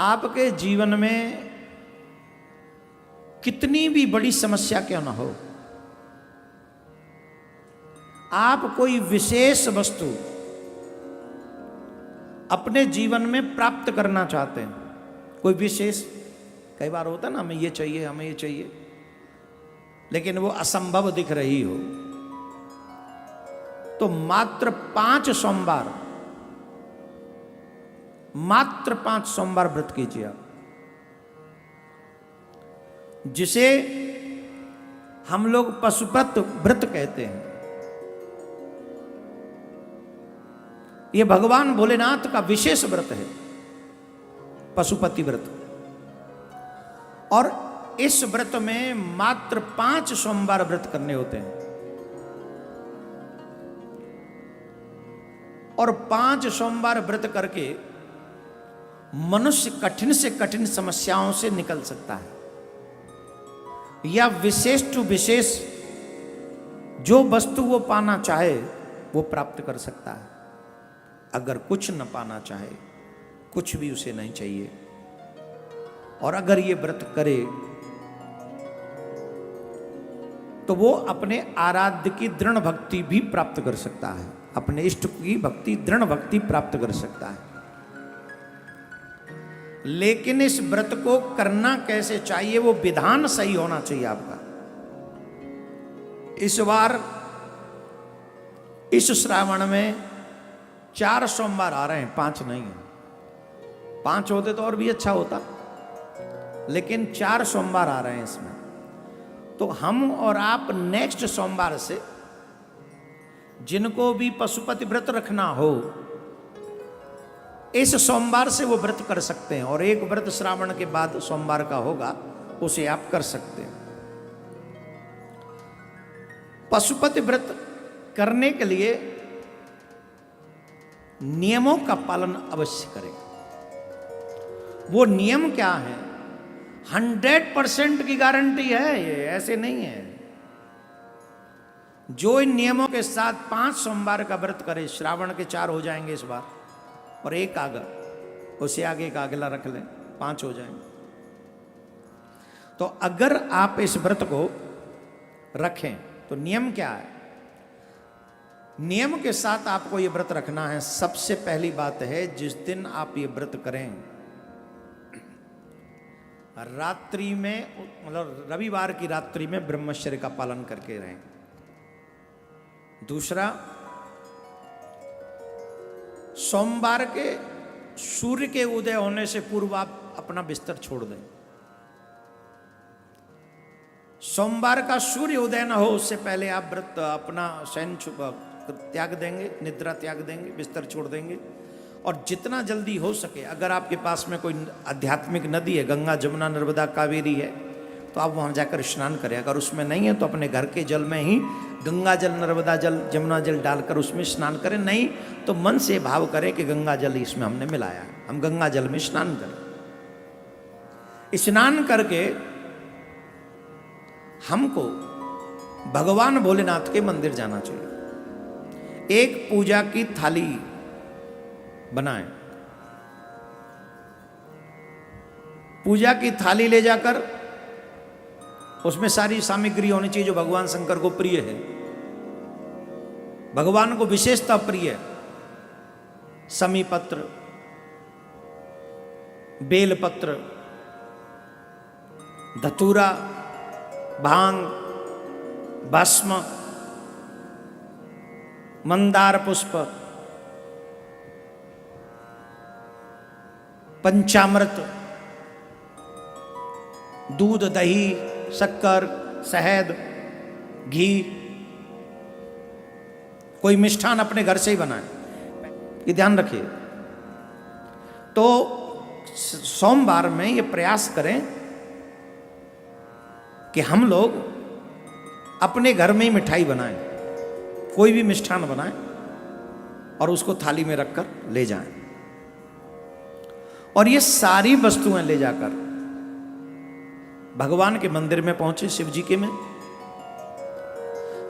आपके जीवन में कितनी भी बड़ी समस्या क्यों ना हो, आप कोई विशेष वस्तु अपने जीवन में प्राप्त करना चाहते हैं, कोई विशेष, कई बार होता है ना, हमें ये चाहिए, हमें ये चाहिए, लेकिन वो असंभव दिख रही हो, तो मात्र 5 सोमवार, मात्र 5 सोमवार व्रत कीजिए आप, जिसे हम लोग पशुपत व्रत कहते हैं। यह भगवान भोलेनाथ का विशेष व्रत है, पशुपति व्रत। और इस व्रत में मात्र 5 सोमवार व्रत करने होते हैं, और 5 सोमवार व्रत करके मनुष्य कठिन से कठिन समस्याओं से निकल सकता है, या विशेष टू विशेष जो वस्तु वो पाना चाहे वो प्राप्त कर सकता है। अगर कुछ न पाना चाहे, कुछ भी उसे नहीं चाहिए, और अगर ये व्रत करे तो वो अपने आराध्य की दृढ़ भक्ति भी प्राप्त कर सकता है, अपने इष्ट की भक्ति, दृढ़ भक्ति प्राप्त कर सकता है। लेकिन इस व्रत को करना कैसे चाहिए, वो विधान सही होना चाहिए आपका। इस बार इस श्रावण में 4 सोमवार आ रहे हैं, 5 नहीं है। 5 होते तो और भी अच्छा होता, लेकिन 4 सोमवार आ रहे हैं इसमें। तो हम और आप नेक्स्ट सोमवार से जिनको भी पशुपति व्रत रखना हो, इस सोमवार से वो व्रत कर सकते हैं, और एक व्रत श्रावण के बाद सोमवार का होगा, उसे आप कर सकते हैं। पशुपति व्रत करने के लिए नियमों का पालन अवश्य करें। वो नियम क्या है? 100% की गारंटी है, ये ऐसे नहीं है। जो इन नियमों के साथ 5 सोमवार का व्रत करे, श्रावण के 4 हो जाएंगे इस बार, और एक आगे, उसे आगे एक अगला रख लें, 5 हो जाएंगे। तो अगर आप इस व्रत को रखें तो नियम क्या है? नियम के साथ आपको ये व्रत रखना है। सबसे पहली बात है, जिस दिन आप ये व्रत करें, रात्रि में, मतलब रविवार की रात्रि में ब्रह्मचर्य का पालन करके रहें। दूसरा, सोमवार के सूर्य के उदय होने से पूर्व आप अपना बिस्तर छोड़ दें। सोमवार का सूर्य उदय न हो उससे पहले आप व्रत अपना शयन त्याग देंगे, निद्रा त्याग देंगे, बिस्तर छोड़ देंगे। और जितना जल्दी हो सके, अगर आपके पास में कोई आध्यात्मिक नदी है, गंगा, जमुना, नर्मदा, कावेरी है, तो आप वहाँ जाकर स्नान करें। अगर उसमें नहीं है तो अपने घर के जल में ही गंगा जल, नर्मदा जल, जमुना जल डालकर उसमें स्नान करें। नहीं तो मन से भाव करें कि गंगा जल इसमें हमने मिलाया है, हम गंगा जल में स्नान करें। स्नान करके हमको भगवान भोलेनाथ के मंदिर जाना चाहिए। एक पूजा की थाली बनाएं, पूजा की थाली ले जाकर उसमें सारी सामग्री होनी चाहिए जो भगवान शंकर को प्रिय है, भगवान को विशेषता प्रिय है। समी पत्र, बेलपत्र, धतूरा, भांग, भस्म, मंदार पुष्प, पंचामृत, दूध, दही, शक्कर, शहद, घी, कोई मिष्ठान अपने घर से ही बनाए, ये ध्यान रखिए। तो सोमवार में ये प्रयास करें कि हम लोग अपने घर में ही मिठाई बनाएं, कोई भी मिष्ठान बनाएं और उसको थाली में रखकर ले जाएं। और ये सारी वस्तुएं ले जाकर भगवान के मंदिर में पहुंचे, शिव जी के में,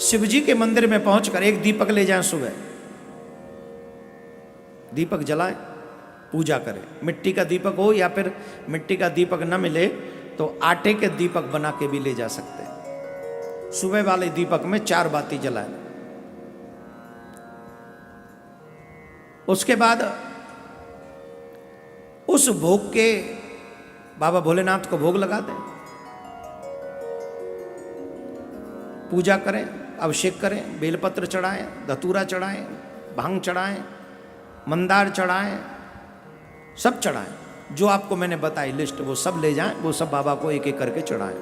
शिव जी के मंदिर में पहुंचकर एक दीपक ले जाएं, सुबह दीपक जलाएं, पूजा करें। मिट्टी का दीपक हो या फिर मिट्टी का दीपक न मिले तो आटे के दीपक बना के भी ले जा सकते हैं। सुबह वाले दीपक में 4 बाती जलाएं। उसके बाद उस भोग के बाबा भोलेनाथ को भोग लगा दें, पूजा करें, अभिषेक करें, बेलपत्र चढ़ाएं, धतूरा चढ़ाएं, भांग चढ़ाएं, मंदार चढ़ाएं, सब चढ़ाएं। जो आपको मैंने बताई लिस्ट वो सब ले जाएं, वो सब बाबा को एक एक करके चढ़ाएं।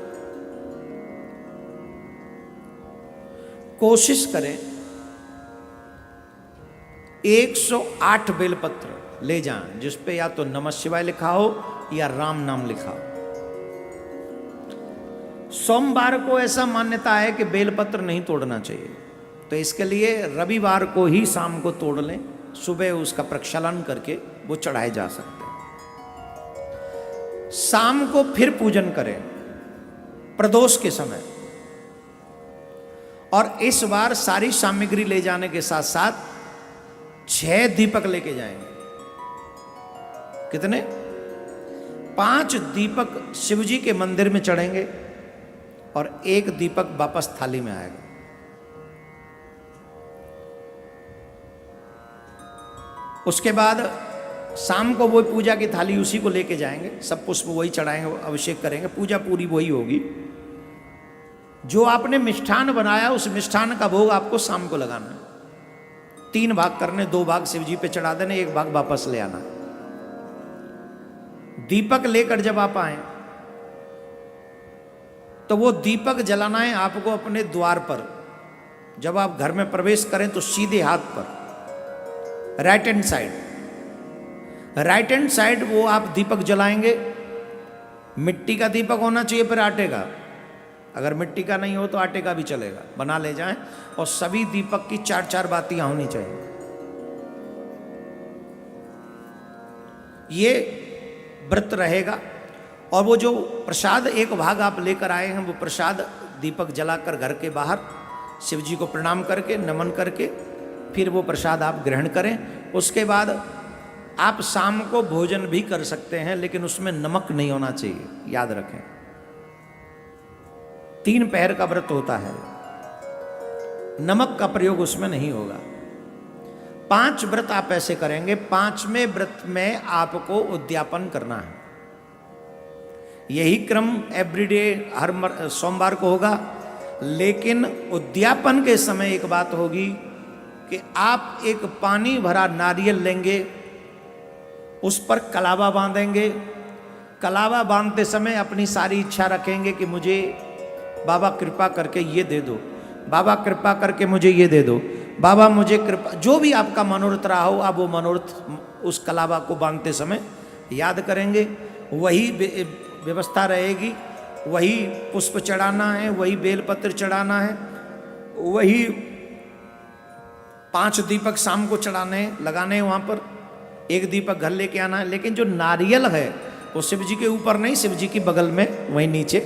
कोशिश करें 108 बेलपत्र ले जाएं, जिस पे या तो नमः शिवाय लिखा हो या राम नाम लिखा हो। सोमवार को ऐसा मान्यता है कि बेलपत्र नहीं तोड़ना चाहिए, तो इसके लिए रविवार को ही शाम को तोड़ लें, सुबह उसका प्रक्षालन करके वो चढ़ाए जा सकते हैं। शाम को फिर पूजन करें प्रदोष के समय, और इस बार सारी सामग्री ले जाने के साथ साथ 6 दीपक लेके जाएंगे। कितने? 5 दीपक शिवजी के मंदिर में चढ़ेंगे और 1 दीपक वापस थाली में आएगा। उसके बाद शाम को वो पूजा की थाली उसी को लेके जाएंगे, सब पुष्प वही चढ़ाएंगे, अभिषेक करेंगे, पूजा पूरी वही होगी। जो आपने मिष्ठान बनाया उस मिष्ठान का भोग आपको शाम को लगाना है। 3 भाग करने, 2 भाग शिवजी पे चढ़ा देने, 1 भाग वापस ले आना। दीपक लेकर जब आप आए तो वो दीपक जलाना है आपको अपने द्वार पर। जब आप घर में प्रवेश करें तो सीधे हाथ पर right hand side, right hand side वो आप दीपक जलाएंगे। मिट्टी का दीपक होना चाहिए, फिर आटे का। अगर मिट्टी का नहीं हो तो आटे का भी चलेगा, बना ले जाएं। और सभी दीपक की 4-4 बातियां होनी चाहिए। ये व्रत रहेगा। और वो जो प्रसाद 1 भाग आप लेकर आए हैं, वो प्रसाद दीपक जलाकर घर के बाहर शिव जी को प्रणाम करके, नमन करके, फिर वो प्रसाद आप ग्रहण करें। उसके बाद आप शाम को भोजन भी कर सकते हैं, लेकिन उसमें नमक नहीं होना चाहिए, याद रखें। 3 पहर का व्रत होता है, नमक का प्रयोग उसमें नहीं होगा। 5 व्रत आप ऐसे करेंगे। 5वें व्रत में आपको उद्यापन करना है। यही क्रम एवरीडे हर सोमवार को होगा, लेकिन उद्यापन के समय एक बात होगी कि आप एक पानी भरा नारियल लेंगे, उस पर कलावा बांधेंगे। कलावा बांधते समय अपनी सारी इच्छा रखेंगे कि मुझे बाबा कृपा करके ये दे दो, बाबा कृपा करके मुझे ये दे दो, बाबा मुझे कृपा, जो भी आपका मनोरथ रहा हो, आप वो मनोरथ उस कलावा को बांधते समय याद करेंगे। वही व्यवस्था रहेगी, वही पुष्प चढ़ाना है, वही बेलपत्र चढ़ाना है, वही 5 दीपक शाम को चढ़ाने लगाने हैं वहाँ पर, 1 दीपक घर लेके आना है। लेकिन जो नारियल है वो शिव जी के ऊपर नहीं, शिव जी की बगल में वहीं नीचे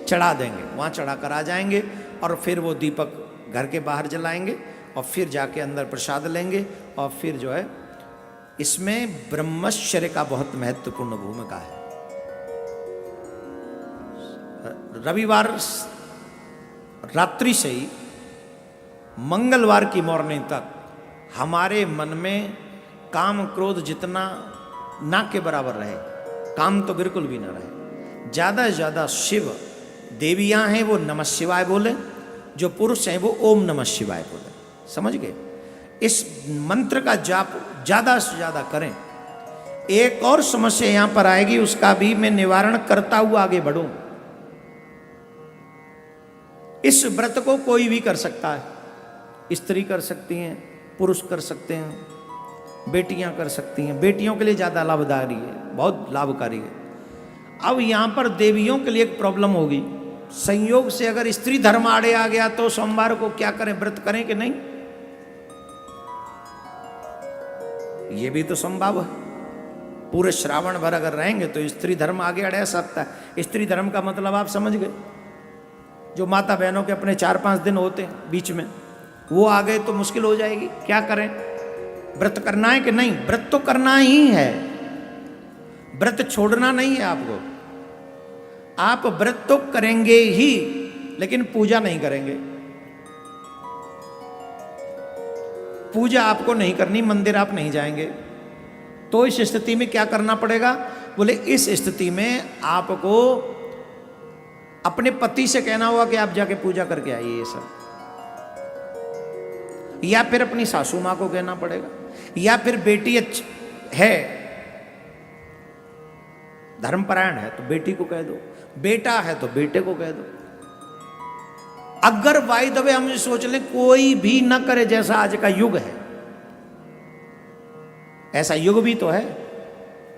चढ़ा देंगे, वहाँ चढ़ा कर आ जाएंगे। और फिर वो दीपक घर के बाहर जलाएंगे और फिर जाके अंदर प्रसाद लेंगे। और फिर जो है इसमें ब्रह्मचर्य का बहुत महत्वपूर्ण भूमिका है। रविवार रात्रि से ही मंगलवार की मॉर्निंग तक हमारे मन में काम क्रोध जितना ना के बराबर रहे, काम तो बिल्कुल भी ना रहे। ज़्यादा से ज़्यादा शिव देवियाँ हैं वो नमः शिवाय बोले, जो पुरुष हैं वो ओम नमः शिवाय बोले। समझ गए? इस मंत्र का जाप ज़्यादा से ज़्यादा करें। एक और समस्या यहाँ पर आएगी, उसका भी मैं निवारण करता हुआ आगे बढ़ूँ। इस व्रत को कोई भी कर सकता है। स्त्री कर सकती हैं, पुरुष कर सकते हैं, बेटियां कर सकती हैं। बेटियों के लिए ज़्यादा लाभदायी है, बहुत लाभकारी है। अब यहाँ पर देवियों के लिए एक प्रॉब्लम होगी। संयोग से अगर स्त्री धर्म आड़े आ गया तो सोमवार को क्या करें, व्रत करें कि नहीं, ये भी तो संभव है। पूरे श्रावण भर अगर रहेंगे तो स्त्री धर्म आगे अड़ सकता है। स्त्री धर्म का मतलब आप समझ गए, जो माता बहनों के अपने 4-5 दिन होते हैं बीच में, वो आ गए तो मुश्किल हो जाएगी। क्या करें, व्रत करना है कि नहीं? व्रत तो करना ही है, व्रत छोड़ना नहीं है आपको। आप व्रत तो करेंगे ही, लेकिन पूजा नहीं करेंगे। पूजा आपको नहीं करनी, मंदिर आप नहीं जाएंगे। तो इस स्थिति में क्या करना पड़ेगा? बोले इस स्थिति में आपको अपने पति से कहना होगा कि आप जाके पूजा करके आइए ये सब, या फिर अपनी सासू मां को कहना पड़ेगा, या फिर बेटी है धर्मपरायण है तो बेटी को कह दो, बेटा है तो बेटे को कह दो। अगर बाय द वे हम सोच लें कोई भी न करे, जैसा आज का युग है, ऐसा युग भी तो है।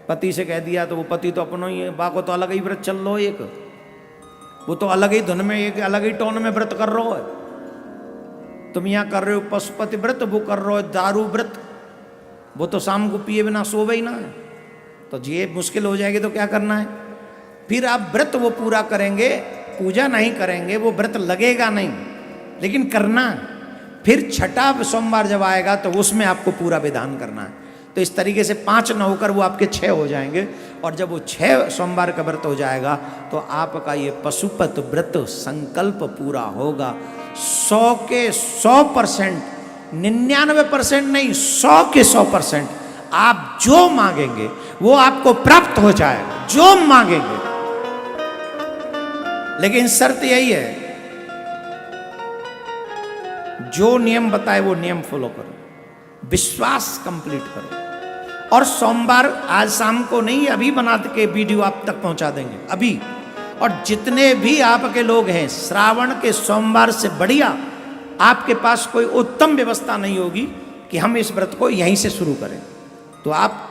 पति से कह दिया तो वो पति तो अपनों ही है, बा को तो अलग ही व्रत चल लो, एक वो तो अलग ही धुन में, एक अलग ही टोन में व्रत कर रहा है। तुम यहां कर रहे हो पशुपति व्रत, वो कर रहे हो दारू व्रत, वो तो शाम को पिए बिना सोवे ही ना है। तो ये मुश्किल हो जाएगी तो क्या करना है? फिर आप व्रत वो पूरा करेंगे, पूजा नहीं करेंगे, वो व्रत लगेगा नहीं, लेकिन करना। फिर छठा सोमवार जब आएगा तो उसमें आपको पूरा विधान करना है। तो इस तरीके से 5 न होकर वो आपके 6 हो जाएंगे। और जब वो 6 सोमवार का व्रत हो जाएगा तो आपका ये पशुपत व्रत संकल्प पूरा होगा। 100 के 100%, 99% नहीं, 100 के 100% आप जो मांगेंगे वो आपको प्राप्त हो जाएगा, जो मांगेंगे। लेकिन शर्त यही है, जो नियम बताए वो नियम फॉलो करो, विश्वास कंप्लीट करो। और सोमवार आज शाम को नहीं, अभी बना के वीडियो आप तक पहुंचा देंगे अभी। और जितने भी आपके लोग हैं, श्रावण के सोमवार से बढ़िया आपके पास कोई उत्तम व्यवस्था नहीं होगी कि हम इस व्रत को यहीं से शुरू करें। तो आप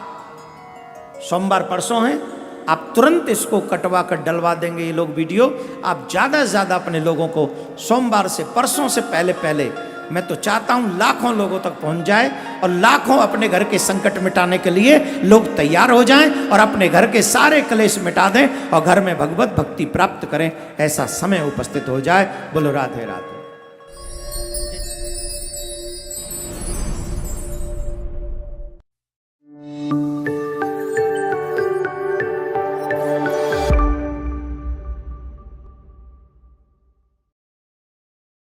सोमवार परसों हैं, आप तुरंत इसको कटवा कर डलवा देंगे ये लोग वीडियो। आप ज़्यादा से ज़्यादा अपने लोगों को सोमवार से, परसों से पहले पहले, मैं तो चाहता हूं लाखों लोगों तक पहुंच जाए और लाखों अपने घर के संकट मिटाने के लिए लोग तैयार हो जाएं और अपने घर के सारे क्लेश मिटा दें और घर में भगवत भक्ति प्राप्त करें। ऐसा समय उपस्थित हो जाए। बोलो राधे राधे।